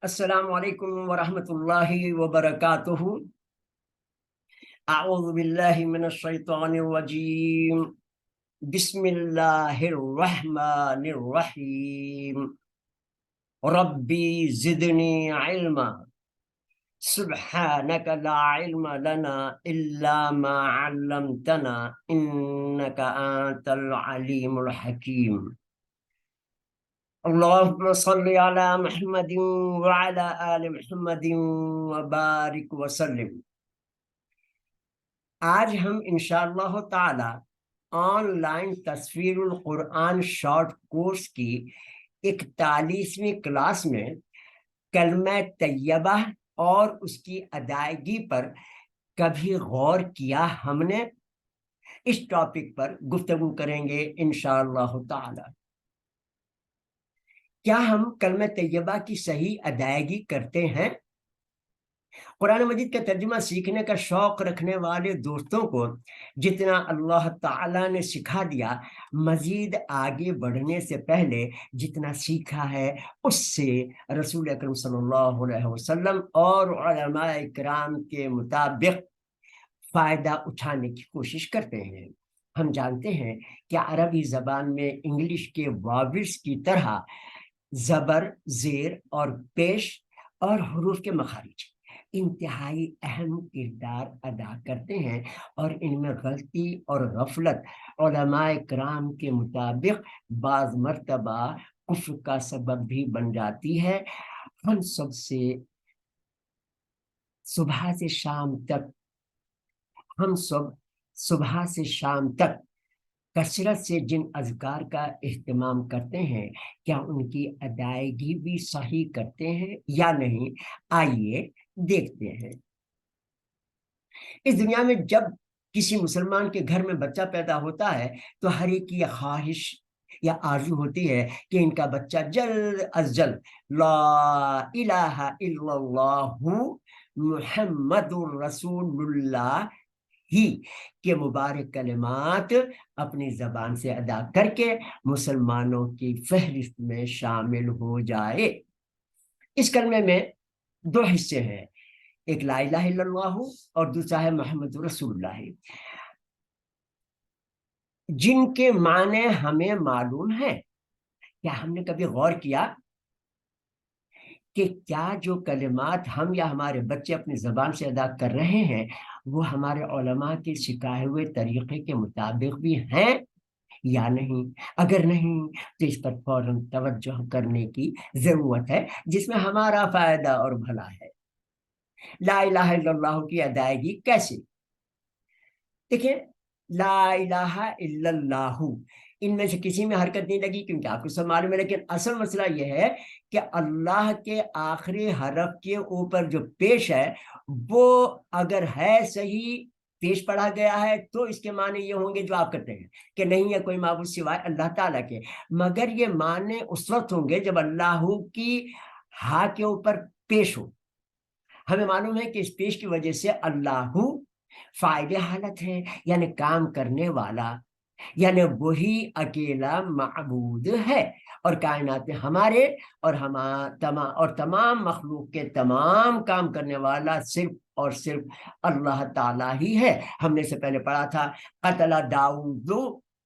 السلام علیکم ورحمۃ اللہ وبرکاتہ۔ اعوذ باللہ من الشیطان الرجیم، بسم اللہ الرحمن الرحیم۔ ربی زدنی علما سبحانک لا علم لنا الا ما علمتنا انک انت العلیم الحکیم۔ اللهم صل على محمد وعلى آل محمد وبارک وسلم۔ آج ہم انشاءاللہ تعالی آن لائن تصویر القرآن شارٹ کورس کی 41ویں کلاس میں کلمہ طیبہ اور اس کی ادائیگی پر کبھی غور کیا ہم نے، اس ٹاپک پر گفتگو کریں گے انشاءاللہ تعالی۔ کیا ہم کلمہ طیبہ کی صحیح ادائیگی کرتے ہیں؟ قرآن مجید کا ترجمہ سیکھنے کا شوق رکھنے والے دوستوں کو جتنا اللہ تعالیٰ نے سکھا دیا، مزید آگے بڑھنے سے پہلے جتنا سیکھا ہے اس سے رسول اکرم صلی اللہ علیہ وسلم اور علماء کرام کے مطابق فائدہ اٹھانے کی کوشش کرتے ہیں۔ ہم جانتے ہیں کہ عربی زبان میں انگلش کے وابلز کی طرح زبر، زیر اور پیش اور حروف کے مخارج انتہائی اہم کردار ادا کرتے ہیں، اور ان میں غلطی اور غفلت علماء کرام کے مطابق بعض مرتبہ کفر کا سبب بھی بن جاتی ہے۔ ہم سب سے صبح سے شام تک کثرت سے جن اذکار کا اہتمام کرتے ہیں، کیا ان کی ادائیگی بھی صحیح کرتے ہیں یا نہیں؟ آئیے دیکھتے ہیں۔ اس دنیا میں جب کسی مسلمان کے گھر میں بچہ پیدا ہوتا ہے تو ہر ایک کی خواہش یا آرزو ہوتی ہے کہ ان کا بچہ جلد از جلد لا الہ الا اللہ محمد الرسول اللہ ہی کے مبارک کلمات اپنی زبان سے ادا کر کے مسلمانوں کی فہرست میں شامل ہو جائے۔ اس کلمے میں دو حصے ہیں، ایک لا الہ الا اللہ اور دوسرا ہے محمد رسول اللہ، جن کے معنی ہمیں معلوم ہے۔ کیا ہم نے کبھی غور کیا کہ کیا جو کلمات ہم یا ہمارے بچے اپنی زبان سے ادا کر رہے ہیں وہ ہمارے علماء کے سکھائے ہوئے طریقے کے مطابق بھی ہیں یا نہیں؟ اگر نہیں تو اس پر فوراً توجہ کرنے کی ضرورت ہے، جس میں ہمارا فائدہ اور بھلا ہے۔ لا الہ الا اللہ کی ادائیگی کیسے؟ دیکھیں، لا الہ الا اللہ ان میں سے کسی میں حرکت نہیں لگی کیونکہ آپ کو سب معلوم ہے، لیکن اصل مسئلہ یہ ہے کہ اللہ کے آخری حرف کے اوپر جو پیش ہے وہ اگر ہے صحیح پیش پڑھا گیا ہے تو اس کے معنی یہ ہوں گے جو آپ کرتے ہیں کہ نہیں ہے کوئی معبود سوائے اللہ تعالیٰ کے، مگر یہ معنی اس وقت ہوں گے جب اللہ کی ہا کے اوپر پیش ہو۔ ہمیں معلوم ہے کہ اس پیش کی وجہ سے اللہ فاعل حالت ہے، یعنی کام کرنے والا، یعنی وہی اکیلا معبود ہے، اور کائنات میں ہمارے اور تمام مخلوق کے تمام کام کرنے والا صرف اور صرف اللہ تعالیٰ ہی ہے۔ ہم نے سے پہلے پڑھا تھا قتل داؤد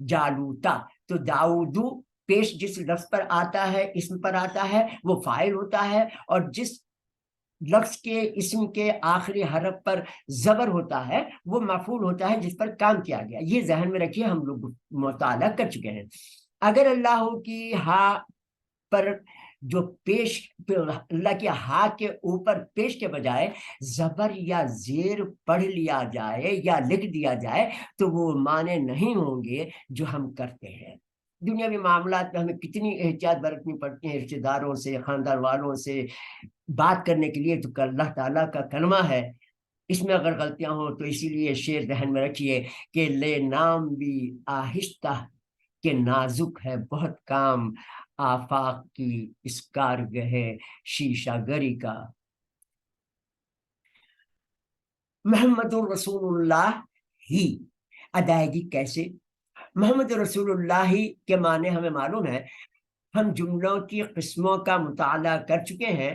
جالوتا، تو داؤد پیش جس لفظ پر آتا ہے، اسم پر آتا ہے، وہ فاعل ہوتا ہے، اور جس لفظ کے اسم کے آخری حرف پر زبر ہوتا ہے وہ مفعول ہوتا ہے جس پر کام کیا گیا۔ یہ ذہن میں رکھیے، ہم لوگ مطالعہ کر چکے ہیں۔ اگر اللہ کی ہا پر جو پیش، اللہ کی ہا کے اوپر پیش کے بجائے زبر یا زیر پڑھ لیا جائے یا لکھ دیا جائے تو وہ معنی نہیں ہوں گے جو ہم کرتے ہیں۔ دنیاوی معاملات میں ہمیں کتنی احتیاط برتنی پڑتی ہے، رشتے داروں سے، خاندان والوں سے بات کرنے کے لیے، تو اللہ تعالیٰ کا کلمہ ہے، اس میں اگر غلطیاں ہوں تو اسی لیے شعر ذہن میں رکھیے کہ لے نام بھی آہستہ کہ نازک ہے بہت کام، آفاق کی اس کارگہ شیشہ گری کا۔ محمد رسول اللہ ہی ادائیگی کیسے؟ محمد رسول اللہ کے معنی ہمیں معلوم ہے، ہم جملوں کی قسموں کا مطالعہ کر چکے ہیں،